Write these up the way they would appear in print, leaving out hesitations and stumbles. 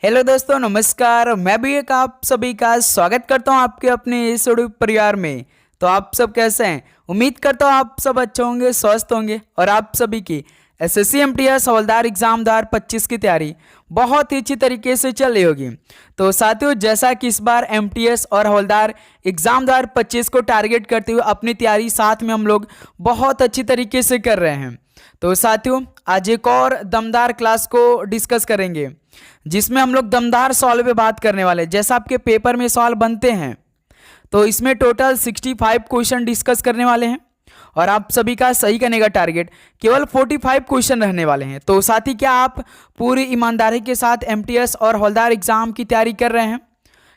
Hello दोस्तों, नमस्कार। मैं भी एक आप सभी का स्वागत करता हूं आपके अपने इस यूट्यूब परिवार में। तो आप सब कैसे हैं? उम्मीद करता हूं आप सब अच्छे होंगे, स्वस्थ होंगे और आप सभी की एसएससी एमटीएस हवलदार एग्जाम 2025 की तैयारी बहुत ही अच्छी तरीके से चल रही होगी। तो साथियों, जैसा कि इस बार एमटीएस और हवलदार एग्जाम 2025 को टारगेट करते हुए अपनी तैयारी साथ में हम लोग बहुत अच्छी तरीके से कर रहे हैं। तो साथियों, आज एक और दमदार क्लास को डिस्कस करेंगे जिसमें हम लोग दमदार सवाल पे बात करने वाले हैं। जैसा आपके पेपर में सवाल बनते हैं तो इसमें टोटल 65 क्वेश्चन डिस्कस करने वाले हैं और आप सभी का सही करने का टारगेट केवल 45 क्वेश्चन रहने वाले हैं। तो साथ ही क्या आप पूरी ईमानदारी के साथ एमटीएस और हवलदार एग्जाम की तैयारी कर रहे हैं?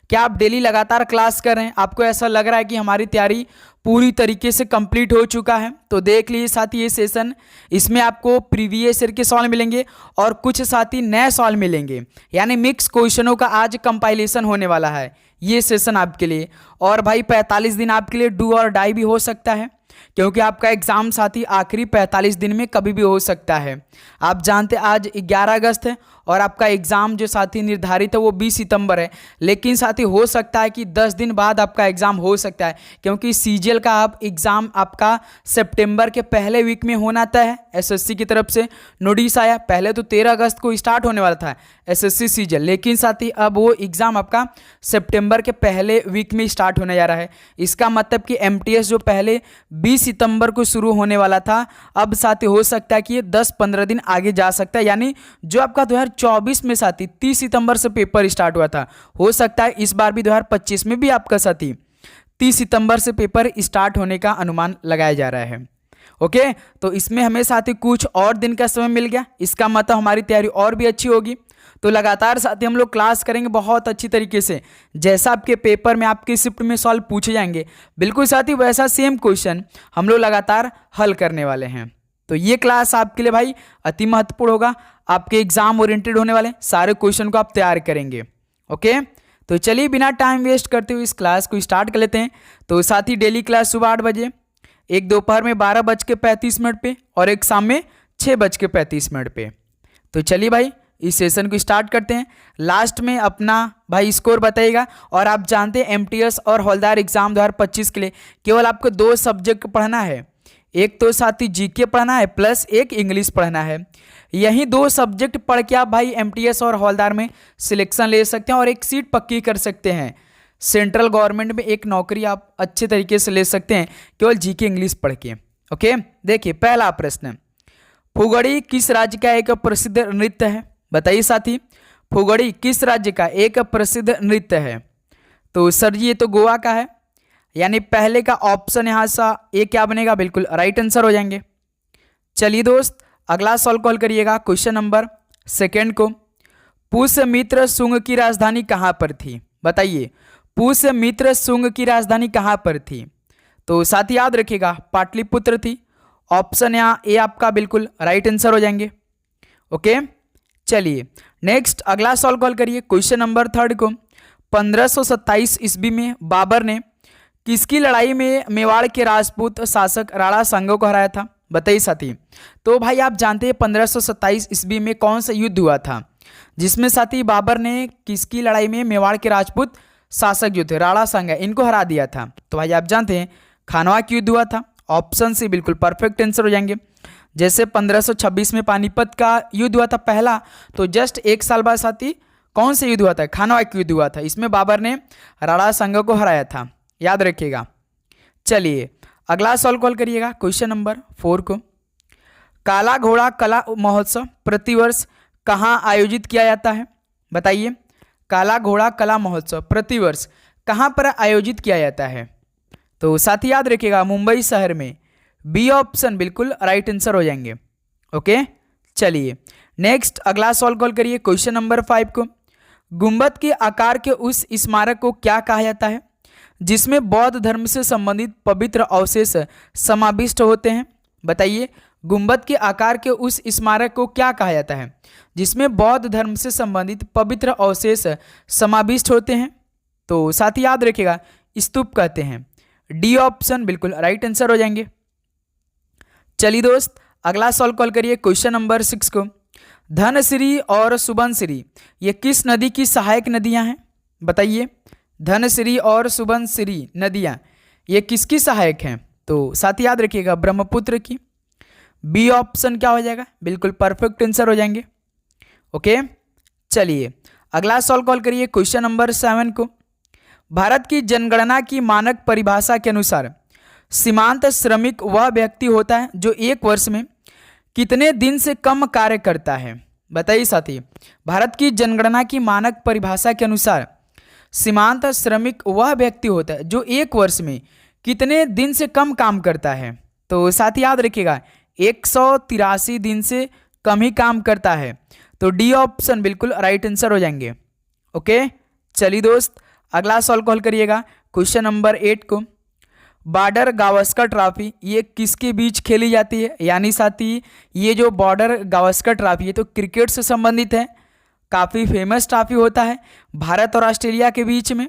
क्या आप डेली लगातार क्लास कर रहे हैं? आपको ऐसा लग रहा है कि हमारी तैयारी पूरी तरीके से कंप्लीट हो चुका है? तो देख लीजिए साथी, ये सेशन इसमें आपको प्रीवियस ईयर के सवाल मिलेंगे और कुछ साथी नए सवाल मिलेंगे, यानी मिक्स क्वेश्चनों का आज कंपाइलेशन होने वाला है ये सेशन आपके लिए। और भाई 45 दिन आपके लिए डू और डाई भी हो सकता है, क्योंकि आपका एग्जाम साथी आखिरी 45 दिन में कभी भी हो सकता है। आप जानते हैं आज 11 अगस्त है और आपका एग्ज़ाम जो साथी निर्धारित है वो 20 सितंबर है, लेकिन साथी हो सकता है कि 10 दिन बाद आपका एग्ज़ाम हो सकता है, क्योंकि सीजीएल का आप एग्ज़ाम आपका सितंबर के पहले वीक में होना तय है। एसएससी की तरफ से नोटिस आया, पहले तो 13 अगस्त को स्टार्ट होने वाला था एसएससी सीजीएल, लेकिन साथी अब वो एग्ज़ाम आपका सितंबर के पहले वीक में स्टार्ट होने जा रहा है। इसका मतलब कि एमटीएस जो पहले 20 सितंबर को शुरू होने वाला था, अब साथी हो सकता है कि ये 10-15 दिन आगे जा सकता है। यानी जो आपका 2024 में साथी 30 सितंबर से पेपर स्टार्ट हुआ था, हो सकता है इस बार भी 2025 में भी आपका साथी 30 सितंबर से पेपर स्टार्ट होने का अनुमान लगाया जा रहा है। ओके, तो इसमें हमें साथी कुछ और दिन का समय मिल गया, इसका मतलब हमारी तैयारी और भी अच्छी होगी। तो लगातार साथी हम लोग क्लास करेंगे बहुत अच्छी तरीके से। जैसा आपके पेपर में आपके शिफ्ट में सवाल पूछे जाएंगे, बिल्कुल साथी वैसा सेम क्वेश्चन हम लोग लगातार हल करने वाले हैं। तो ये क्लास आपके लिए भाई अति महत्वपूर्ण होगा, आपके एग्जाम ओरिएंटेड होने वाले सारे क्वेश्चन को आप तैयार करेंगे। ओके, तो चलिए बिना टाइम वेस्ट करते हुए इस क्लास को स्टार्ट कर लेते हैं। तो साथी डेली क्लास सुबह 8 बजे, एक दोपहर में 12:35 पे और एक शाम में 6:35 पे। तो चलिए भाई इस सेशन को स्टार्ट करते हैं। लास्ट में अपना भाई स्कोर बताइएगा। और आप जानते हैं एमटीएस और हवलदार एग्जाम 2025 के लिए केवल आपको 2 सब्जेक्ट पढ़ना है, एक तो साथी जीके पढ़ना है प्लस एक इंग्लिश पढ़ना है। यही 2 सब्जेक्ट पढ़ के आप भाई एमटीएस और हवलदार में सिलेक्शन ले सकते हैं और एक सीट पक्की कर सकते हैं। सेंट्रल गवर्नमेंट में एक नौकरी आप अच्छे तरीके से ले सकते हैं केवल जीके इंग्लिश पढ़ के। ओके, देखिए पहला प्रश्न, फुगड़ी किस राज्य का एक प्रसिद्ध नृत्य है? बताइए साथी, फुगड़ी किस राज्य का एक प्रसिद्ध नृत्य है? तो सर जी ये तो गोवा का है, यानी पहले का ऑप्शन यहाँ सा ये क्या बनेगा, बिल्कुल राइट आंसर हो जाएंगे। चलिए दोस्त अगला सवाल कॉल करिएगा, क्वेश्चन नंबर 2 को। पुष्यमित्र शुंग की राजधानी कहाँ पर थी? बताइए, पुष्यमित्र शुंग की राजधानी कहाँ पर थी? तो साथ याद रखिएगा पाटलिपुत्र थी। ऑप्शन यहाँ ए आपका बिल्कुल राइट आंसर हो जाएंगे। ओके, चलिए नेक्स्ट अगला सवाल कॉल करिए, क्वेश्चन नंबर 3 को। 1527 ईस्वी में बाबर ने किसकी लड़ाई में मेवाड़ के राजपूत शासक राणा सांगा को हराया था? बताइए साथी। तो भाई आप जानते हैं 1527 ईस्वी में कौन सा युद्ध हुआ था जिसमें साथी बाबर ने किसकी लड़ाई में मेवाड़ के राजपूत शासक जो थे राणा सांगा इनको हरा दिया था? तो भाई आप जानते हैं खानवा की युद्ध हुआ था। ऑप्शन सी बिल्कुल परफेक्ट आंसर हो जाएंगे। जैसे 1526 में पानीपत का युद्ध हुआ था पहला, तो जस्ट 1 साल बाद साथी कौन सा युद्ध हुआ था? खानवा का युद्ध हुआ था। इसमें बाबर ने राणा सांगा को हराया था, याद रखिएगा। चलिए अगला सवाल कॉल करिएगा, क्वेश्चन नंबर 4 को। काला घोड़ा कला महोत्सव प्रतिवर्ष कहाँ आयोजित किया जाता है? बताइए, काला घोड़ा कला महोत्सव प्रतिवर्ष कहाँ पर आयोजित किया जाता है? तो साथी याद रखिएगा मुंबई शहर में। बी ऑप्शन बिल्कुल राइट आंसर हो जाएंगे। ओके, चलिए नेक्स्ट अगला सवाल कॉल करिए, क्वेश्चन नंबर 5 को। गुंबद के आकार के उस स्मारक को क्या कहा जाता है जिसमें बौद्ध धर्म से संबंधित पवित्र अवशेष समाविष्ट होते हैं? बताइए, गुंबद के आकार के उस स्मारक को क्या कहा जाता है जिसमें बौद्ध धर्म से संबंधित पवित्र अवशेष समाविष्ट होते हैं? तो साथ ही याद रखिएगा स्तूप कहते हैं। डी ऑप्शन बिल्कुल राइट आंसर हो जाएंगे। चलिए दोस्त अगला सवाल कॉल करिए, क्वेश्चन नंबर 6 को। धनसिरी और सुबनसिरी ये किस नदी की सहायक नदियां हैं? बताइए, धनसिरी और सुबनसिरी नदियां ये किसकी सहायक हैं? तो साथ ही याद रखिएगा ब्रह्मपुत्र की। बी ऑप्शन क्या हो जाएगा? बिल्कुल परफेक्ट आंसर हो जाएंगे। ओके, चलिए अगला सवाल कॉल करिए क्वेश्चन नंबर 7 को। भारत की जनगणना की मानक परिभाषा के अनुसार सीमांत श्रमिक वह व्यक्ति होता है जो एक वर्ष में कितने दिन से कम कार्य करता है? बताइए साथी, भारत की जनगणना की मानक परिभाषा के अनुसार सीमांत श्रमिक वह व्यक्ति होता है जो एक वर्ष में कितने दिन से कम काम करता है? तो साथ ही याद रखिएगा 183 दिन से कम ही काम करता है। तो डी ऑप्शन बिल्कुल राइट आंसर हो जाएंगे। ओके, चलिए दोस्त अगला सवाल कॉल करिएगा क्वेश्चन नंबर 8 को। बॉर्डर गावस्कर ट्रॉफी ये किसके बीच खेली जाती है? यानी साथी ये जो बॉर्डर गावस्कर ट्रॉफी है तो क्रिकेट से संबंधित है, काफ़ी फेमस ट्रॉफी होता है भारत और ऑस्ट्रेलिया के बीच में।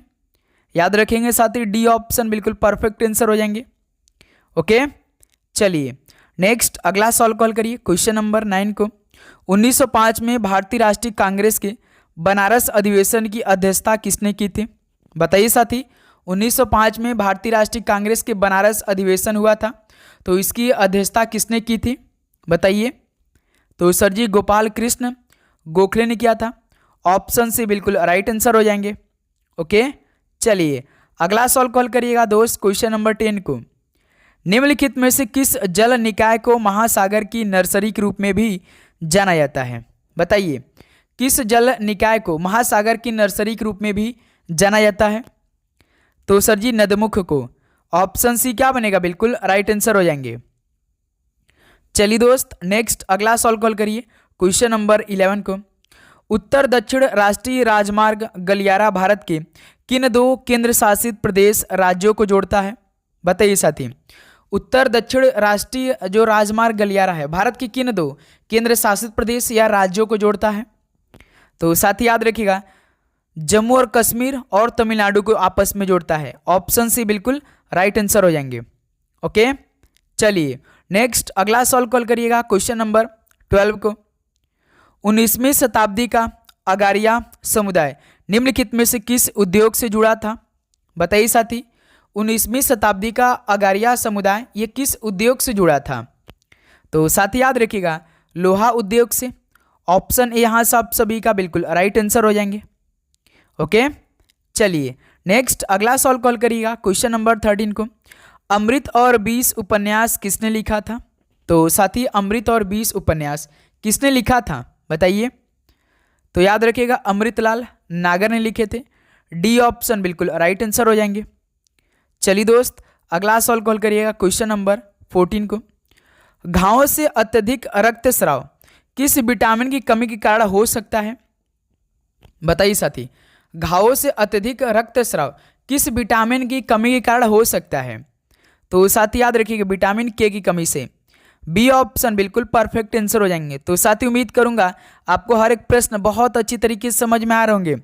याद रखेंगे साथी, डी ऑप्शन बिल्कुल परफेक्ट आंसर हो जाएंगे। ओके, चलिए नेक्स्ट अगला सवाल कॉल करिए क्वेश्चन नंबर 9 को। 1905 में भारतीय राष्ट्रीय कांग्रेस के बनारस अधिवेशन की अध्यक्षता किसने की थी? बताइए साथी, 1905 में भारतीय राष्ट्रीय कांग्रेस के बनारस अधिवेशन हुआ था तो इसकी अध्यक्षता किसने की थी? बताइए। तो सर जी गोपाल कृष्ण गोखले ने किया था। ऑप्शन से बिल्कुल राइट आंसर हो जाएंगे। ओके, चलिए अगला सवाल कॉल करिएगा दोस्त क्वेश्चन नंबर 10 को। निम्नलिखित में से किस जल निकाय को महासागर की नर्सरी के रूप में भी जाना जाता है? बताइए, किस जल निकाय को महासागर की नर्सरी के रूप में भी जाना जाता है? तो सर जी नदमुख को। ऑप्शन सी क्या बनेगा? बिल्कुल राइट आंसर हो जाएंगे। चलिए दोस्त नेक्स्ट अगला सवाल कॉल करिए क्वेश्चन नंबर 11 को। उत्तर दक्षिण राष्ट्रीय राजमार्ग गलियारा भारत के किन दो केंद्र शासित प्रदेश राज्यों को जोड़ता है? बताइए साथी, उत्तर दक्षिण राष्ट्रीय जो राजमार्ग गलियारा है भारत के किन दो केंद्र शासित प्रदेश या राज्यों को जोड़ता है? तो साथ ही याद रखिएगा जम्मू और कश्मीर और तमिलनाडु को आपस में जोड़ता है। ऑप्शन सी बिल्कुल राइट आंसर हो जाएंगे। ओके, चलिए नेक्स्ट अगला सवाल कॉल करिएगा क्वेश्चन नंबर 12 को। 19वीं शताब्दी का अगारिया समुदाय निम्नलिखित में से किस उद्योग से जुड़ा था? बताइए साथी, 19वीं शताब्दी का अगारिया समुदाय ये किस उद्योग से जुड़ा था? तो साथी याद रखिएगा लोहा उद्योग से। ऑप्शन ए यहाँ से आप सभी का बिल्कुल राइट आंसर हो जाएंगे। ओके, चलिए नेक्स्ट अगला सवाल कॉल करिएगा क्वेश्चन नंबर 13 को। अमृत और 20 उपन्यास किसने लिखा था? तो साथी अमृत और 20 उपन्यास किसने लिखा था? बताइए। तो याद रखिएगा अमृतलाल नागर ने लिखे थे। डी ऑप्शन बिल्कुल राइट आंसर हो जाएंगे। चलिए दोस्त अगला सवाल कॉल करिएगा क्वेश्चन नंबर 14 को। घावों से अत्यधिक रक्तस्राव किस विटामिन की कमी के कारण हो सकता है? बताइए साथी, घावों से अत्यधिक रक्तस्राव किस विटामिन की कमी के कारण हो सकता है? तो साथी याद रखिएगा विटामिन के की कमी से। बी ऑप्शन बिल्कुल परफेक्ट आंसर हो जाएंगे। तो साथी उम्मीद करूंगा आपको हर एक प्रश्न बहुत अच्छी तरीके से समझ में आ रहे होंगे।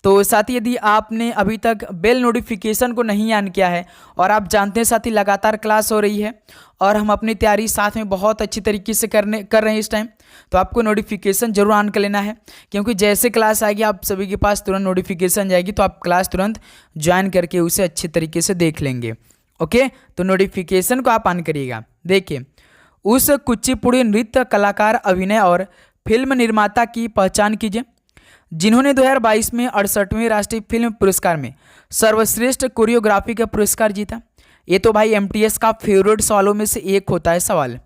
तो साथी यदि आपने अभी तक बेल नोटिफिकेशन को नहीं ऑन किया है और आप जानते हैं साथी लगातार क्लास हो रही है और हम अपनी तैयारी साथ में बहुत अच्छी तरीके से कर रहे हैं इस टाइम, तो आपको नोटिफिकेशन जरूर ऑन कर लेना है, क्योंकि जैसे क्लास आएगी आप सभी के पास तुरंत नोटिफिकेशन जाएगी तो आप क्लास तुरंत ज्वाइन करके उसे अच्छे तरीके से देख लेंगे। ओके, तो नोटिफिकेशन को आप ऑन करिएगा। देखिए, उस कुचिपुड़ी नृत्य कलाकार, अभिनय और फिल्म निर्माता की पहचान कीजिए जिन्होंने 2022 में 68वें राष्ट्रीय फिल्म पुरस्कार में सर्वश्रेष्ठ कोरियोग्राफी का पुरस्कार जीता। ये तो भाई एमटीएस का फेवरेट सवालों में से एक होता है सवाल,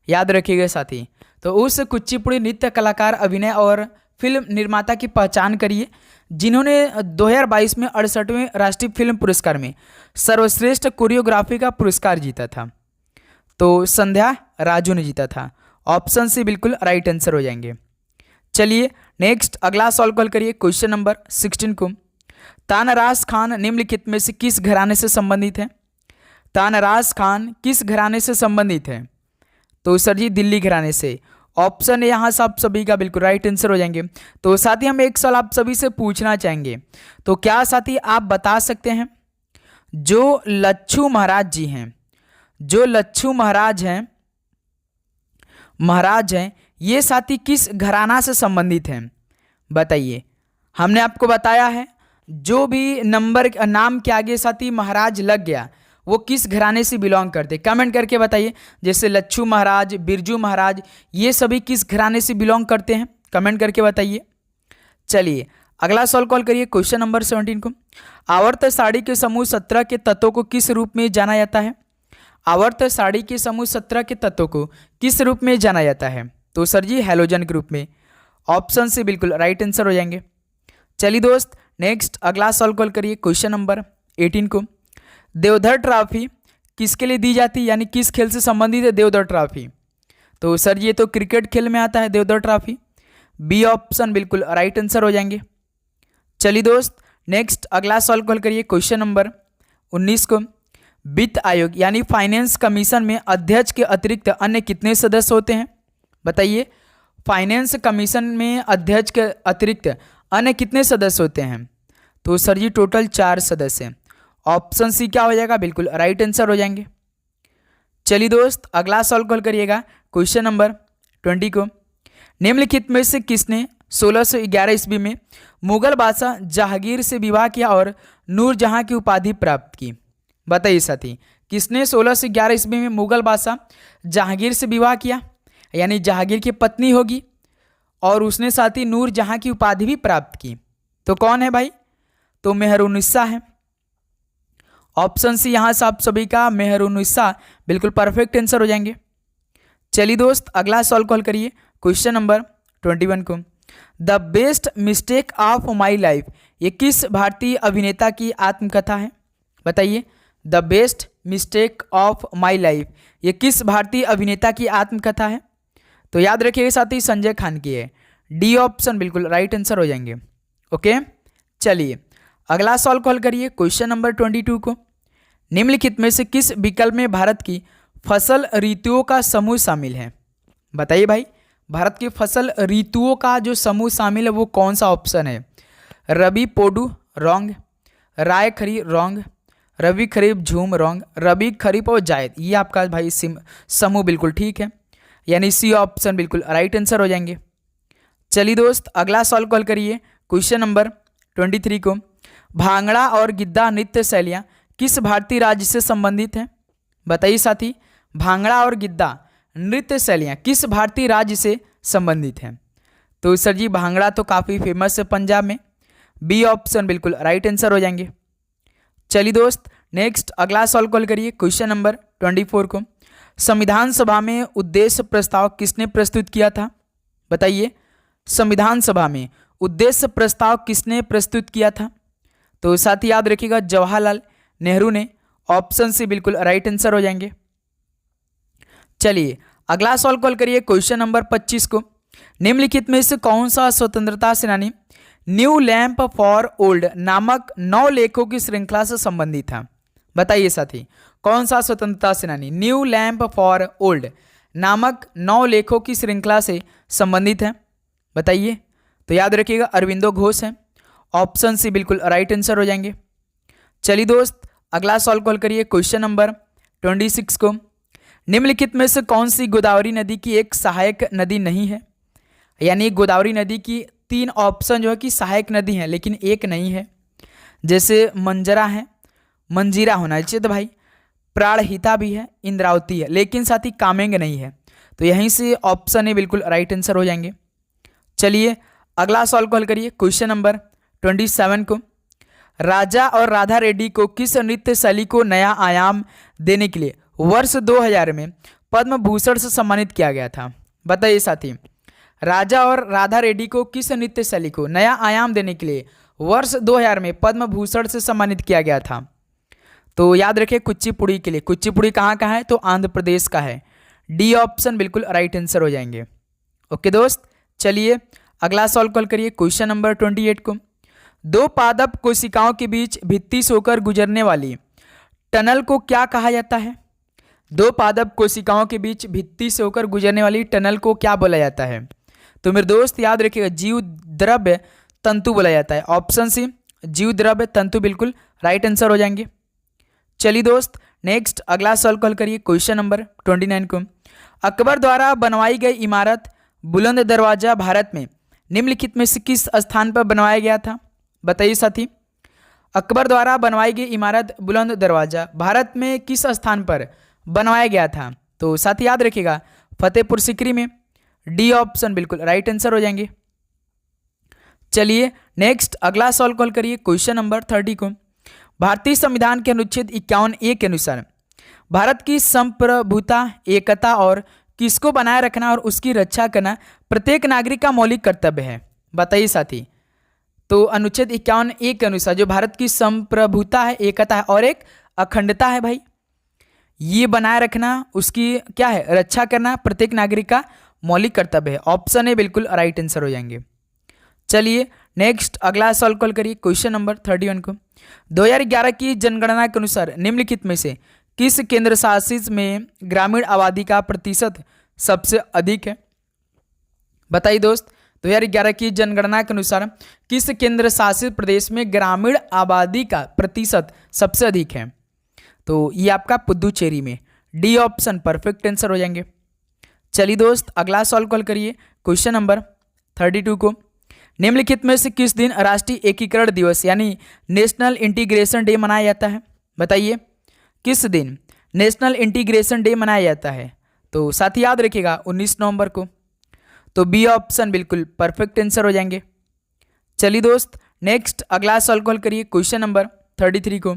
याद रखिएगा साथी। तो उस कुचिपुड़ी नृत्य कलाकार, अभिनय और फिल्म निर्माता की पहचान करिए जिन्होंने 2022 में 68वें राष्ट्रीय फिल्म पुरस्कार में सर्वश्रेष्ठ कोरियोग्राफी का पुरस्कार जीता था। तो संध्या राजू ने जीता था। ऑप्शन सी बिल्कुल राइट आंसर हो जाएंगे। चलिए नेक्स्ट अगला सवाल कॉल करिए क्वेश्चन नंबर 16 को। तानराज खान निम्नलिखित में से किस घराने से संबंधित है? तानराज खान किस घराने से संबंधित है? तो सर जी दिल्ली घराने से। ऑप्शन है यहाँ से आप सभी का बिल्कुल राइट आंसर हो जाएंगे। तो साथी हम एक सवाल आप सभी से पूछना चाहेंगे, तो क्या साथी आप बता सकते हैं जो लच्छू महाराज जी हैं, जो लच्छू महाराज हैं ये साथी किस घराना से संबंधित हैं? बताइए। हमने आपको बताया है जो भी नंबर नाम के आगे साथी महाराज लग गया वो किस घराने से बिलोंग करते, कमेंट करके बताइए। जैसे लच्छू महाराज, बिरजू महाराज, ये सभी किस घराने से बिलोंग करते हैं, कमेंट करके बताइए। चलिए अगला सवाल कॉल करिए, क्वेश्चन नंबर 17 को। आवर्त सारणी के समूह 17 के तत्वों को किस रूप में जाना जाता है? आवर्त सारणी के समूह 17 के तत्वों को किस रूप में जाना जाता है? तो सर जी हैलोजन के रूप में। ऑप्शन से बिल्कुल राइट आंसर हो जाएंगे। चलिए दोस्त नेक्स्ट अगला सवाल कॉल करिए, क्वेश्चन नंबर 18 को। देवधर ट्रॉफी किसके लिए दी जाती है, यानी किस खेल से संबंधित है देवधर ट्रॉफी? तो सर ये तो क्रिकेट खेल में आता है देवधर ट्रॉफी। बी ऑप्शन बिल्कुल राइट आंसर हो जाएंगे। चलिए दोस्त नेक्स्ट अगला सवाल कॉल करिए, क्वेश्चन नंबर 19 को। वित्त आयोग यानी फाइनेंस कमीशन में अध्यक्ष के अतिरिक्त अन्य कितने सदस्य होते हैं? बताइए। फाइनेंस कमीशन में अध्यक्ष के अतिरिक्त अन्य कितने सदस्य होते हैं? तो सर जी टोटल 4 सदस्य। ऑप्शन सी क्या हो जाएगा, बिल्कुल राइट आंसर हो जाएंगे। चलिए दोस्त अगला सवाल कॉल करिएगा, क्वेश्चन नंबर 20 को। निम्नलिखित में से किसने 1611 ईस्वी में मुगल बादशाह जहांगीर से विवाह किया और नूरजहां की उपाधि प्राप्त की? बताइए साथी, किसने 1611 ईस्वी में मुगल बादशाह जहांगीर से विवाह किया, यानी जहांगीर की पत्नी होगी, और उसने साथ ही नूरजहां की उपाधि भी प्राप्त की? तो कौन है भाई? तो मेहरुन्निसा है। ऑप्शन सी यहां से आप सभी का मेहरुन्निसा बिल्कुल परफेक्ट आंसर हो जाएंगे। चलिए दोस्त अगला सवाल कॉल करिए, क्वेश्चन नंबर 21 को। The best mistake of my life ये किस भारतीय अभिनेता की आत्मकथा है? बताइए। The best mistake of my life ये किस भारतीय अभिनेता की आत्मकथा है? तो याद रखिएगा साथी संजय खान की है। डी ऑप्शन बिल्कुल राइट आंसर हो जाएंगे। ओके चलिए अगला सवाल कॉल करिए, क्वेश्चन नंबर 22 को। निम्नलिखित में से किस विकल्प में भारत की फसल ऋतुओं का समूह शामिल है? बताइए भाई, भारत की फसल ऋतुओं का जो समूह शामिल है वो कौन सा ऑप्शन है? रबी पोडू रॉन्ग, राय खरीफ रॉन्ग, रबी खरीफ झूम रॉन्ग, रबी खरीफ और जायद ये आपका भाई समूह बिल्कुल ठीक है, यानी सी ऑप्शन बिल्कुल राइट आंसर हो जाएंगे। चलिए दोस्त अगला सवाल कॉल करिए, क्वेश्चन नंबर 23 को। भांगड़ा और गिद्धा नृत्य शैलियाँ किस भारतीय राज्य से संबंधित हैं? बताइए साथी, भांगड़ा और गिद्धा नृत्य शैलियाँ किस भारतीय राज्य से संबंधित हैं? तो सर जी भांगड़ा तो काफ़ी फेमस है पंजाब में। बी ऑप्शन बिल्कुल राइट आंसर हो जाएंगे। चलिए दोस्त नेक्स्ट अगला सवाल कॉल करिए, क्वेश्चन नंबर 24 को। संविधान सभा में उद्देश्य प्रस्ताव किसने प्रस्तुत किया था? बताइए। संविधान सभा में उद्देश्य प्रस्ताव किसने प्रस्तुत किया था? तो साथ ही याद रखिएगा जवाहरलाल नेहरू ने। ऑप्शन सी बिल्कुल राइट आंसर हो जाएंगे। चलिए अगला सवाल कॉल करिए, क्वेश्चन नंबर 25 को। निम्नलिखित में से कौन सा स्वतंत्रता सेनानी न्यू लैंप फॉर ओल्ड नामक 9 लेखों की श्रृंखला से संबंधित था? बताइए साथी, कौन सा स्वतंत्रता सेनानी न्यू लैंप फॉर ओल्ड नामक 9 लेखों की श्रृंखला से संबंधित है? बताइए। तो याद रखिएगा अरविंदो घोष है। ऑप्शन सी बिल्कुल राइट आंसर हो जाएंगे। चलिए दोस्त अगला सवाल कॉल करिए, क्वेश्चन नंबर 26 को। निम्नलिखित में से कौन सी गोदावरी नदी की एक सहायक नदी नहीं है? यानी गोदावरी नदी की 3 ऑप्शन जो है कि सहायक नदी है लेकिन एक नहीं है। जैसे मंजरा है, मंजीरा होना चाहिए तो भाई, प्राणहिता भी है, इंद्रावती है, लेकिन साथ ही कामेंग नहीं है। तो यहीं से ऑप्शन ए बिल्कुल राइट आंसर हो जाएंगे। चलिए अगला सवाल कॉल करिए, क्वेश्चन नंबर 27 को। राजा और राधा रेड्डी को किस नृत्य शैली को नया आयाम देने के लिए वर्ष 2000 में पद्म भूषण से सम्मानित किया गया था? बताइए साथी, राजा और राधा रेड्डी को किस नृत्य शैली को नया आयाम देने के लिए वर्ष 2000 में पद्म भूषण से सम्मानित किया गया था? तो याद रखिए कुचिपुड़ी के लिए। कुचिपुड़ी कहाँ का है? तो आंध्र प्रदेश का है। डी ऑप्शन बिल्कुल राइट आंसर हो जाएंगे। ओके दोस्त चलिए अगला सवाल कॉल करिए, क्वेश्चन नंबर 28 को। 2 पादप कोशिकाओं के बीच भित्ति से होकर गुजरने वाली टनल को क्या कहा जाता है? 2 पादप कोशिकाओं के बीच भित्ति से होकर गुजरने वाली टनल को क्या बोला जाता है? तो मेरे दोस्त याद रखिएगा जीव द्रव्य तंतु बोला जाता है। ऑप्शन सी जीव द्रव्य तंतु बिल्कुल राइट आंसर हो जाएंगे। चलिए दोस्त नेक्स्ट अगला सवाल कॉल करिए, क्वेश्चन नंबर 29 को। अकबर द्वारा बनवाई गई इमारत बुलंद दरवाजा भारत में निम्नलिखित में से किस स्थान पर बनवाया गया था? बताइए साथी। अकबर द्वारा बनवाई गई इमारत बुलंद दरवाजा भारत में किस स्थान पर बनवाया गया था? तो साथी याद रखिएगा, फतेहपुर सीकरी में। डी ऑप्शन बिल्कुल राइट आंसर हो जाएंगे। चलिए नेक्स्ट अगला सवाल कॉल करिए, क्वेश्चन नंबर 30 को। भारतीय संविधान के अनुच्छेद 51A के अनुसार भारत की संप्रभुता, एकता और किसको बनाए रखना और उसकी रक्षा करना प्रत्येक नागरिक का मौलिक कर्तव्य है। बताइए साथी। तो अनुच्छेद 51A के अनुसार जो भारत की संप्रभुता है, एकता है और एक अखंडता है भाई, ये बनाए रखना, उसकी क्या है, रक्षा करना प्रत्येक नागरिक का मौलिक कर्तव्य है। ऑप्शन ए बिल्कुल राइट आंसर हो जाएंगे। चलिए नेक्स्ट अगला सवाल कॉल करिए, क्वेश्चन नंबर 31 को। 2011 की जनगणना के अनुसार निम्नलिखित में से किस केंद्र शासित में ग्रामीण आबादी का प्रतिशत सबसे अधिक है? बताइए दोस्त। 2011 की जनगणना के अनुसार किस केंद्र शासित प्रदेश में ग्रामीण आबादी का प्रतिशत सबसे अधिक है? तो ये आपका पुदुचेरी में। डी ऑप्शन परफेक्ट आंसर हो जाएंगे। चलिए दोस्त अगला सवाल कॉल करिए, क्वेश्चन नंबर 32 को। निम्नलिखित में से किस दिन राष्ट्रीय एकीकरण दिवस यानी नेशनल इंटीग्रेशन डे मनाया जाता है? बताइए किस दिन नेशनल इंटीग्रेशन डे मनाया जाता है? तो साथी याद रखिएगा 19 नवंबर को। तो बी ऑप्शन बिल्कुल परफेक्ट आंसर हो जाएंगे। चलिए दोस्त नेक्स्ट अगला सवाल कॉल करिए, क्वेश्चन नंबर 33 को।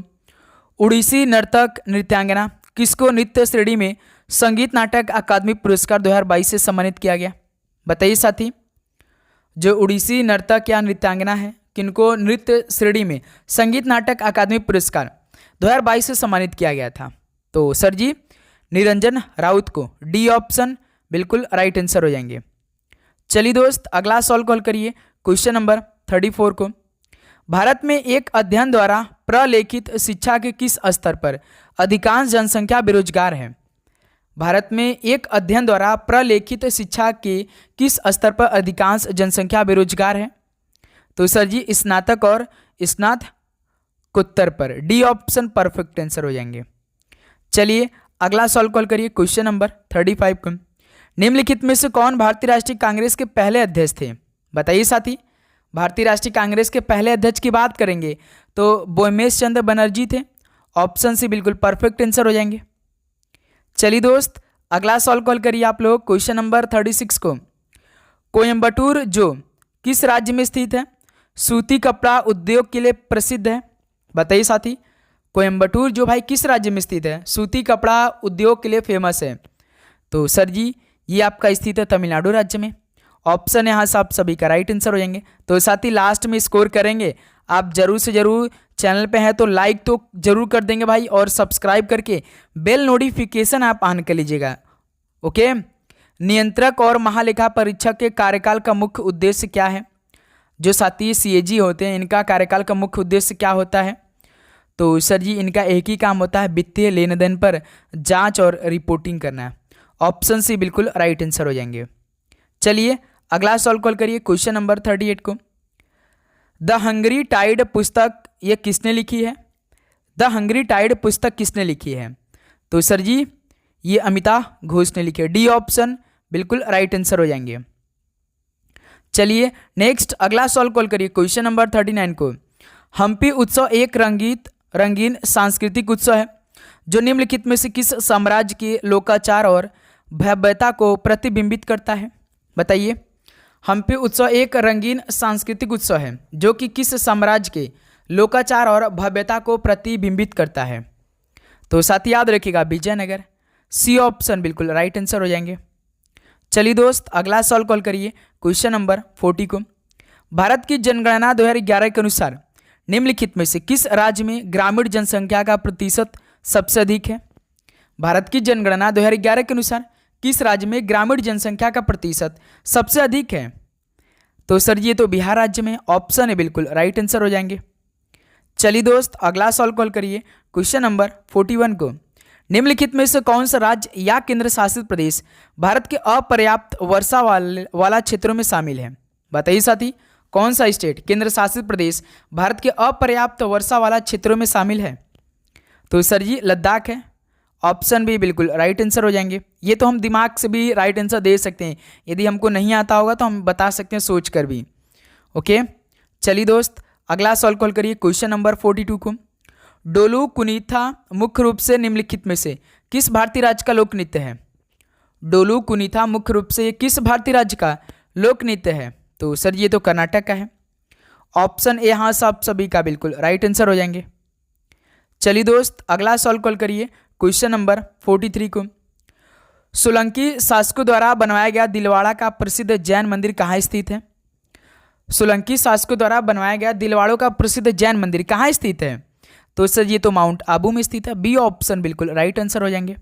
उड़ीसी नर्तक नृत्यांगना किसको नृत्य श्रेणी में संगीत नाटक अकादमी पुरस्कार 2022 से सम्मानित किया गया? बताइए साथी। जो उड़ीसी नर्तक या नृत्यांगना है, किनको नृत्य श्रेणी में संगीत नाटक अकादमी पुरस्कार 2022 से सम्मानित किया गया था? तो सर जी निरंजन राउत को। डी ऑप्शन बिल्कुल राइट आंसर हो जाएंगे। चलिए दोस्त अगला सवाल कॉल करिए, क्वेश्चन नंबर 34 को। भारत में एक अध्ययन द्वारा प्रलेखित शिक्षा के किस स्तर पर अधिकांश जनसंख्या बेरोजगार है? भारत में एक अध्ययन द्वारा प्रलेखित शिक्षा के किस स्तर पर अधिकांश जनसंख्या बेरोजगार है? तो सर जी स्नातक और स्नातकोत्तर पर। डी ऑप्शन परफेक्ट आंसर हो जाएंगे। चलिए अगला सवाल कॉल करिए, क्वेश्चन नंबर 35 को। निम्नलिखित में से कौन भारतीय राष्ट्रीय कांग्रेस के पहले अध्यक्ष थे? बताइए साथी। भारतीय राष्ट्रीय कांग्रेस के पहले अध्यक्ष की बात करेंगे तो बोमेश चंद्र बनर्जी थे। ऑप्शन सी बिल्कुल परफेक्ट आंसर हो जाएंगे। चलिए दोस्त अगला सवाल कॉल करिए आप लोग, क्वेश्चन नंबर 36 को। कोयम्बटूर जो किस राज्य में स्थित है? सूती कपड़ा उद्योग के लिए प्रसिद्ध है। बताइए साथी। कोयम्बटूर जो भाई किस राज्य में स्थित है? सूती कपड़ा उद्योग के लिए फेमस है। तो सर जी ये आपका स्थित है तमिलनाडु राज्य में। ऑप्शन यहाँ से आप सभी का राइट आंसर हो जाएंगे। तो साथ ही लास्ट में स्कोर करेंगे, आप जरूर से जरूर चैनल पे हैं तो लाइक तो जरूर कर देंगे भाई, और सब्सक्राइब करके बेल नोटिफिकेशन आप ऑन कर लीजिएगा। ओके। नियंत्रक और महालेखा परीक्षक के कार्यकाल का मुख्य उद्देश्य क्या है? जो साथी CAG होते हैं इनका कार्यकाल का मुख्य उद्देश्य क्या होता है? तो सर जी इनका एक ही काम होता है, वित्तीय लेन देन पर जांच और रिपोर्टिंग करना। ऑप्शन सी बिल्कुल राइट आंसर हो जाएंगे। चलिए अगला सवाल कॉल करिए, क्वेश्चन नंबर 38 को। द हंगरी टाइड पुस्तक ये किसने लिखी है? द हंगरी टाइड पुस्तक किसने लिखी है? तो सर जी ये अमिताभ घोष ने लिखी है। डी ऑप्शन बिल्कुल राइट आंसर हो जाएंगे। चलिए नेक्स्ट अगला सवाल कॉल करिए, क्वेश्चन नंबर 39 को। हम्पी उत्सव एक रंगीन सांस्कृतिक उत्सव है जो निम्नलिखित में से किस साम्राज्य के लोकाचार और भव्यता को प्रतिबिंबित करता है? बताइए। हम्पी उत्सव एक रंगीन सांस्कृतिक उत्सव है जो कि किस साम्राज्य के लोकाचार और भव्यता को प्रतिबिंबित करता है? तो साथ याद रखिएगा विजयनगर। सी ऑप्शन बिल्कुल राइट आंसर हो जाएंगे। चलिए दोस्त अगला सवाल कॉल करिए, क्वेश्चन नंबर 40 को। भारत की जनगणना 2011 के अनुसार निम्नलिखित में से किस राज्य में ग्रामीण जनसंख्या का प्रतिशत सबसे अधिक है? भारत की जनगणना 2011 के अनुसार किस राज्य में ग्रामीण जनसंख्या का प्रतिशत सबसे अधिक है? तो सर ये तो बिहार राज्य में। ऑप्शन है बिल्कुल राइट आंसर हो जाएंगे। चलिए दोस्त अगला सवाल कॉल करिए, क्वेश्चन नंबर 41 को। निम्नलिखित में से कौन सा राज्य या केंद्र शासित प्रदेश भारत के अपर्याप्त वर्षा वाला क्षेत्रों में शामिल है? बताइए साथी। कौन सा स्टेट, केंद्र शासित प्रदेश भारत के अपर्याप्त वर्षा वाला क्षेत्रों में शामिल है? तो सर जी लद्दाख है। ऑप्शन बी बिल्कुल राइट आंसर हो जाएंगे। ये तो हम दिमाग से भी राइट आंसर दे सकते हैं, यदि हमको नहीं आता होगा तो हम बता सकते हैं सोच कर भी। ओके, चलिए दोस्त अगला सॉल्व कॉल करिए क्वेश्चन नंबर 42 को। डोलू कुनीथा मुख्य रूप से निम्नलिखित में से किस भारतीय राज्य का लोक नृत्य है? डोलू कुनीथा मुख्य रूप से किस भारतीय राज्य का लोक नृत्य है? तो सर ये तो कर्नाटक का है। ऑप्शन ए हाँ सब सभी का बिल्कुल राइट आंसर हो जाएंगे। चलिए दोस्त अगला सॉल्व कॉल करिए क्वेश्चन नंबर 43 को। सोलंकी शासकों द्वारा बनवाया गया दिलवाड़ा का प्रसिद्ध जैन मंदिर कहाँ स्थित है? सोलंकी शासकों द्वारा बनवाया गया दिलवाड़ों का प्रसिद्ध जैन मंदिर कहाँ स्थित है? तो सर ये तो माउंट आबू में स्थित है। बी ऑप्शन बिल्कुल राइट आंसर हो जाएंगे।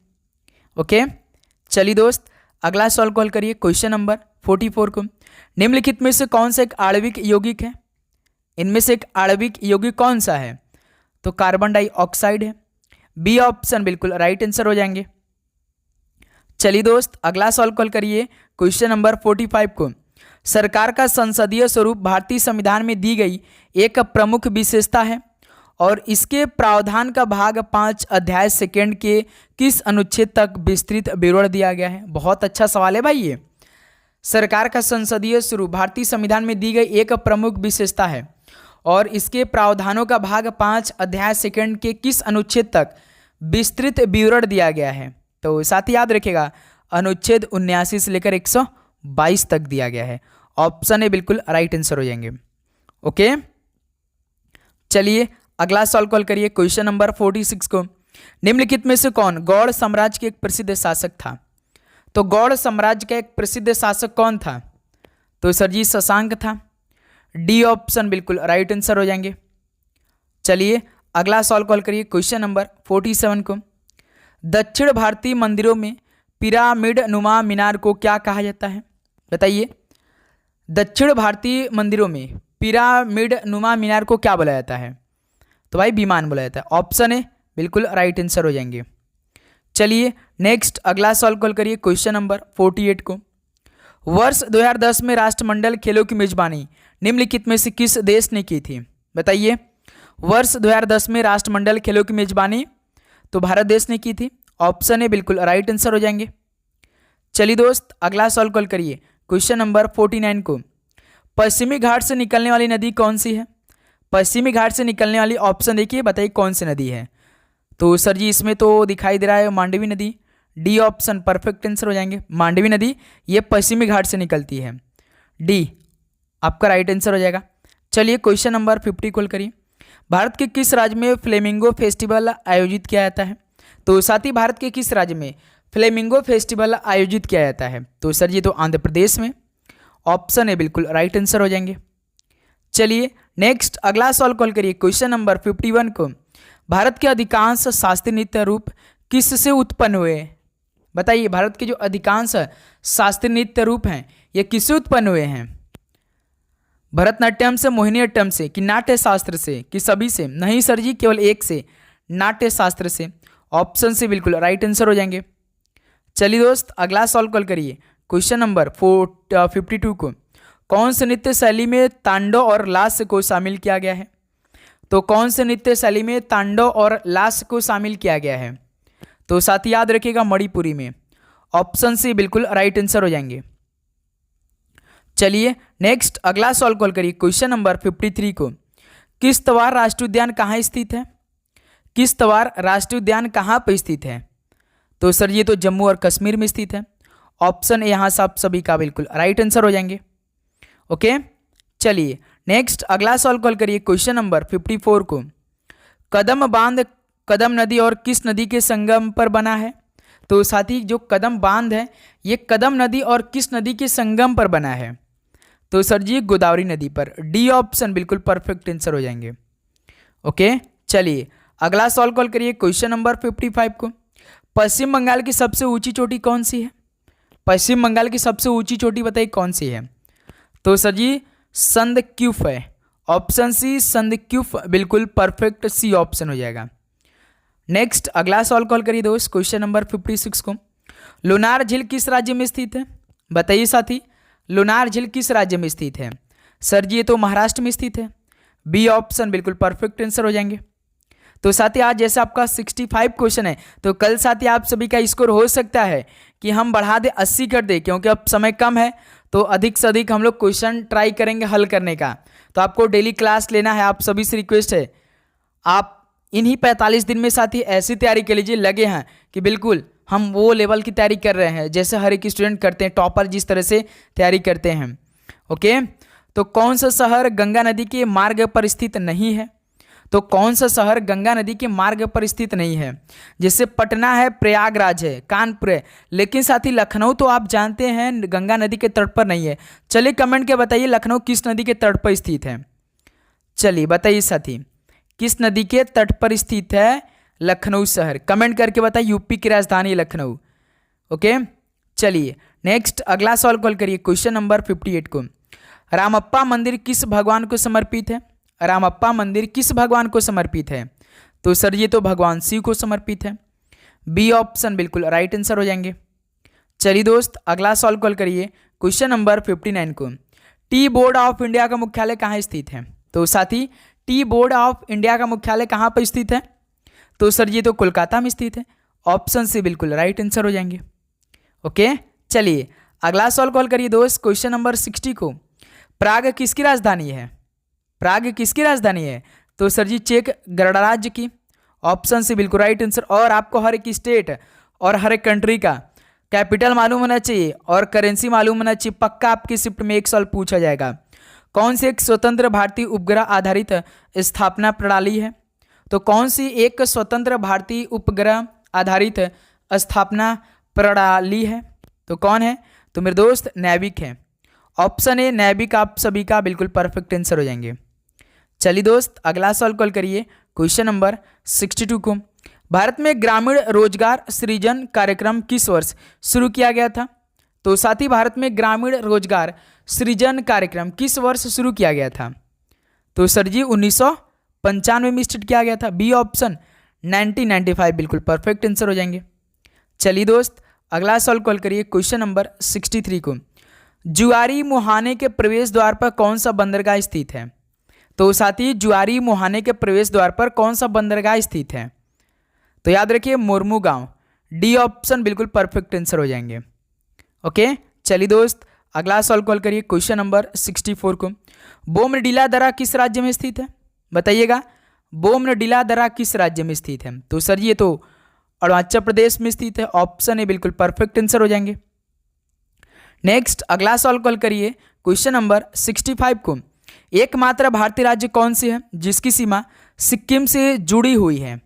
ओके, चलिए दोस्त अगला सॉल्व कॉल करिए क्वेश्चन नंबर 44 को। निम्नलिखित में से कौन सा एक आणविक यौगिक है? इनमें से एक आणविक यौगिक कौन सा है? तो कार्बन डाइऑक्साइड है। बी ऑप्शन बिल्कुल राइट आंसर हो जाएंगे। चलिए दोस्त अगला सॉल्व कॉल करिए क्वेश्चन नंबर 45 को। सरकार का संसदीय स्वरूप भारतीय संविधान में दी गई एक प्रमुख विशेषता है और इसके प्रावधान का भाग 5 अध्याय सेकेंड के किस अनुच्छेद तक विस्तृत विवरण दिया गया है? बहुत अच्छा सवाल है भाई ये। सरकार का संसदीय स्वरूप भारतीय संविधान में दी गई एक प्रमुख विशेषता है और इसके प्रावधानों का भाग 5 अध्याय सेकेंड के किस अनुच्छेद तक विस्तृत विवरण दिया गया है? तो साथ ही याद रखिएगा अनुच्छेद 79 से लेकर 122 तक दिया गया है। ऑप्शन ए बिल्कुल राइट आंसर हो जाएंगे। ओके, चलिए अगला सॉल्व कॉल करिए क्वेश्चन नंबर 46 को। निम्नलिखित में से कौन गौड़ साम्राज्य के एक प्रसिद्ध शासक था? तो गौड़ साम्राज्य का एक प्रसिद्ध शासक कौन था? तो सर जी शशांक था। डी ऑप्शन बिल्कुल राइट आंसर हो जाएंगे। चलिए अगला सॉल्व कॉल करिए क्वेश्चन नंबर 47 को। दक्षिण भारतीय मंदिरों में पिरामिड नुमा मीनार को क्या कहा जाता है? बताइए, दक्षिण भारतीय मंदिरों में पिरामिड नुमा मीनार को क्या बोला जाता है? तो भाई विमान बोला जाता है। ऑप्शन ए बिल्कुल राइट आंसर हो जाएंगे। चलिए नेक्स्ट अगला सॉल्व कॉल करिए क्वेश्चन नंबर 48 को। वर्ष 2010 में राष्ट्रमंडल खेलों की मेजबानी निम्नलिखित में से किस देश ने की थी? बताइए, वर्ष 2010 में राष्ट्रमंडल खेलों की मेजबानी तो भारत देश ने की थी। ऑप्शन ए बिल्कुल राइट आंसर हो जाएंगे। चलिए दोस्त अगला सॉल्व कॉल करिए क्वेश्चन नंबर 49 को। पश्चिमी घाट से निकलने वाली नदी कौन सी है? पश्चिमी घाट से निकलने वाली ऑप्शन देखिए, बताइए कौन सी नदी है? तो सर जी इसमें तो दिखाई दे रहा है मांडवी नदी। डी ऑप्शन परफेक्ट आंसर हो जाएंगे। मांडवी नदी ये पश्चिमी घाट से निकलती है। डी आपका राइट आंसर हो जाएगा। चलिए क्वेश्चन नंबर 50 कॉल करिए। भारत के किस राज्य में फ्लेमिंगो फेस्टिवल आयोजित किया जाता है? तो साथ ही भारत के किस राज्य में फ्लेमिंगो फेस्टिवल आयोजित किया जाता है? तो सर जी तो आंध्र प्रदेश में। ऑप्शन है बिल्कुल राइट आंसर हो जाएंगे। चलिए नेक्स्ट अगला सॉल्व कॉल करिए क्वेश्चन नंबर 51 को। भारत के अधिकांश शास्त्रीय नृत्य रूप किससे उत्पन्न हुए? बताइए, भारत के जो अधिकांश शास्त्रीय नृत्य रूप हैं ये किससे उत्पन्न हुए हैं? भरतनाट्यम से, मोहिनीअट्टम से, कि नाट्य शास्त्र से, कि सभी से? नहीं सर जी केवल एक से, नाट्य शास्त्र से। ऑप्शन से बिल्कुल राइट आंसर हो जाएंगे। चलिए दोस्त अगला सॉल्व कॉल करिए क्वेश्चन नंबर 52 को। कौन से नृत्य शैली में तांडव और लास्य को शामिल किया गया है? तो कौन से नृत्य शैली में तांडव और लास्य को शामिल किया गया है? तो साथ ही याद रखिएगा मणिपुरी में। ऑप्शन सी बिल्कुल राइट आंसर हो जाएंगे। चलिए नेक्स्ट अगला सॉल्व कॉल करिए क्वेश्चन नंबर 53 को। किश्तवाड़ राष्ट्रीय उद्यान कहाँ स्थित है? किश्तवाड़ राष्ट्रीय उद्यान कहाँ पर स्थित है? तो सर ये तो जम्मू और कश्मीर में स्थित है। ऑप्शन यहाँ से आप सभी का बिल्कुल राइट आंसर हो जाएंगे। ओके, चलिए नेक्स्ट अगला सॉल्व कॉल करिए क्वेश्चन नंबर 54 को। कदम बांध कदम नदी और किस नदी के संगम पर बना है? तो साथ ही जो कदम बांध है ये कदम नदी और किस नदी के संगम पर बना है? तो सर जी गोदावरी नदी पर। डी ऑप्शन बिल्कुल परफेक्ट आंसर हो जाएंगे। ओके, चलिए अगला सॉल्व कॉल करिए क्वेश्चन नंबर 55 को। पश्चिम बंगाल की सबसे ऊंची चोटी कौन सी है? पश्चिम बंगाल की सबसे ऊंची चोटी बताइए कौन सी है? तो सर जी संदक्यूफ है। ऑप्शन सी संदक्यूफ बिल्कुल परफेक्ट सी ऑप्शन हो जाएगा। नेक्स्ट अगला सॉल्व कॉल करिए दोस्त क्वेश्चन नंबर 56 को। लोनार झील किस राज्य में स्थित है? बताइए साथी, लोनार झील किस राज्य में स्थित है? सर जी ये तो महाराष्ट्र में स्थित है। बी ऑप्शन बिल्कुल परफेक्ट आंसर हो जाएंगे। तो साथी आज जैसे आपका 65 क्वेश्चन है, तो कल साथी आप सभी का स्कोर हो सकता है कि हम बढ़ा दे 80 कर दे, क्योंकि अब समय कम है तो अधिक से अधिक हम लोग क्वेश्चन ट्राई करेंगे हल करने का। तो आपको डेली क्लास लेना है, आप सभी से रिक्वेस्ट है आप इन्हीं 45 दिन में साथी ऐसी तैयारी कर लीजिए, लगे हैं कि बिल्कुल हम वो लेवल की तैयारी कर रहे हैं जैसे हर एक स्टूडेंट करते हैं, टॉपर जिस तरह से तैयारी करते हैं। ओके, तो कौन सा शहर गंगा नदी के मार्ग पर स्थित नहीं है? तो कौन सा शहर गंगा नदी के मार्ग पर स्थित नहीं है? जैसे पटना है, प्रयागराज है, कानपुर है, लेकिन साथी लखनऊ तो आप जानते हैं गंगा नदी के तट पर नहीं है। चलिए कमेंट के बताइए लखनऊ किस नदी के तट पर स्थित है? चलिए बताइए साथी, किस नदी के तट पर स्थित है लखनऊ शहर? कमेंट करके बताइए। यूपी की राजधानी लखनऊ। ओके, चलिए नेक्स्ट अगला सवाल कॉल करिए, क्वेश्चन नंबर 58 को। रामप्पा मंदिर किस भगवान को समर्पित है? रामप्पा मंदिर किस भगवान को समर्पित है? तो सर ये तो भगवान शिव को समर्पित है। बी ऑप्शन बिल्कुल राइट आंसर हो जाएंगे। चलिए दोस्त अगला सवाल कॉल करिए, क्वेश्चन नंबर 59 को। टी बोर्ड ऑफ इंडिया का मुख्यालय कहाँ स्थित है? तो साथी टी बोर्ड ऑफ इंडिया का मुख्यालय कहाँ पर स्थित है? तो सर ये तो कोलकाता में स्थित है। ऑप्शन से बिल्कुल राइट आंसर हो जाएंगे। ओके, चलिए अगला सवाल कॉल करिए दोस्त, क्वेश्चन नंबर 60 को। प्राग किसकी राजधानी है? प्राग किसकी राजधानी है? तो सर जी चेक गणराज्य की। ऑप्शन से बिल्कुल राइट आंसर। और आपको हर एक स्टेट और हर एक कंट्री का कैपिटल मालूम होना चाहिए और करेंसी मालूम होना चाहिए, पक्का आपकी शिफ्ट में एक सवाल पूछा जाएगा। कौन सी एक स्वतंत्र भारतीय उपग्रह आधारित स्थापना प्रणाली है? तो कौन सी एक स्वतंत्र भारतीय उपग्रह आधारित स्थापना प्रणाली है? तो कौन है? तो मेरे दोस्त नैविक है। ऑप्शन ए नैविक आप सभी का बिल्कुल परफेक्ट आंसर हो जाएंगे। चलिए दोस्त अगला सवाल कॉल करिए, क्वेश्चन नंबर 62 को। भारत में ग्रामीण रोजगार सृजन कार्यक्रम किस वर्ष शुरू किया गया था? तो साथ ही भारत में ग्रामीण रोजगार सृजन कार्यक्रम किस वर्ष शुरू किया गया था? तो सर जी 1995 में स्टार्ट किया गया था। बी ऑप्शन 1995 बिल्कुल परफेक्ट आंसर हो जाएंगे। चलिए दोस्त अगला सवाल कॉल करिए, क्वेश्चन नंबर 63 को। जुआरी मुहाने के प्रवेश द्वार पर कौन सा बंदरगाह स्थित है? तो साथी जुआरी मुहाने के प्रवेश द्वार पर कौन सा बंदरगाह स्थित है? तो याद रखिए मुर्मू गांव। डी ऑप्शन बिल्कुल परफेक्ट आंसर हो जाएंगे। ओके, चलिए दोस्त अगला सवाल कॉल करिए, क्वेश्चन नंबर 64 को। बोमडिला दर्रा किस राज्य में स्थित है? बताइएगा, बोमडिला दर्रा किस राज्य में स्थित है? तो सर ये तो अरुणाचल प्रदेश में स्थित है। ऑप्शन ए बिल्कुल परफेक्ट आंसर हो जाएंगे। नेक्स्ट अगला सवाल कॉल करिए, क्वेश्चन नंबर 65 को। एकमात्र भारतीय राज्य कौन सी है जिसकी सीमा सिक्किम से जुड़ी हुई है?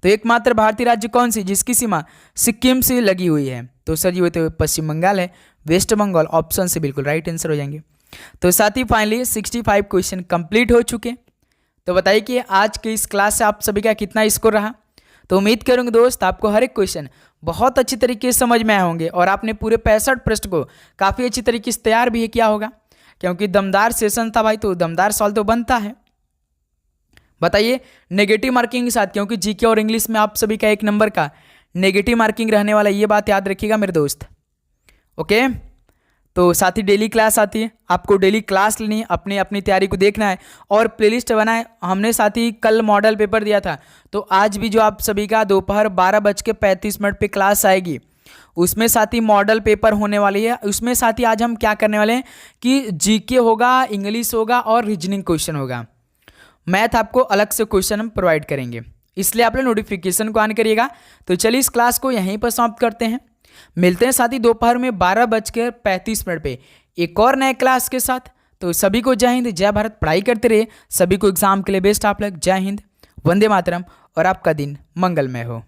तो एकमात्र भारतीय राज्य कौन सी जिसकी सीमा सिक्किम से लगी हुई है? तो सर ये तो पश्चिम बंगाल है, वेस्ट बंगाल। ऑप्शन से बिल्कुल राइट आंसर हो जाएंगे। तो साथ ही फाइनली 65 क्वेश्चन कंप्लीट हो चुके। तो बताइए कि आज के इस क्लास से आप सभी का कितना स्कोर रहा? तो उम्मीद करूंगा दोस्त आपको हर एक क्वेश्चन बहुत अच्छी तरीके से समझ में आए होंगे और आपने पूरे 65 प्रश्न को काफ़ी अच्छी तरीके से तैयार भी किया होगा, क्योंकि दमदार सेशन था भाई, तो दमदार सवाल तो बनता है। बताइए नेगेटिव मार्किंग के साथ, क्योंकि जीके और इंग्लिश में आप सभी का 1 नंबर का नेगेटिव मार्किंग रहने वाला, ये बात याद रखिएगा मेरे दोस्त। ओके, तो साथ ही डेली क्लास आती है, आपको डेली क्लास लेनी है, अपनी अपनी तैयारी को देखना है और प्लेलिस्ट बनाए। हमने साथ ही कल मॉडल पेपर दिया था, तो आज भी जो आप सभी का दोपहर 12:35 पे क्लास आएगी, उसमें साथ ही मॉडल पेपर होने वाली है। उसमें साथ ही आज हम क्या करने वाले हैं कि जीके होगा, इंग्लिश होगा और रीजनिंग क्वेश्चन होगा। मैथ आपको अलग से क्वेश्चन हम प्रोवाइड करेंगे, इसलिए आप लोग नोटिफिकेशन को ऑन करिएगा। तो चलिए इस क्लास को यहीं पर समाप्त करते हैं, मिलते हैं साथ ही दोपहर में 12:35 पे एक और नए क्लास के साथ। तो सभी को जय हिंद, जय भारत, पढ़ाई करते रहिए। सभी को एग्जाम के लिए बेस्ट आप लोग। जय हिंद, वंदे मातरम और आपका दिन मंगलमय हो।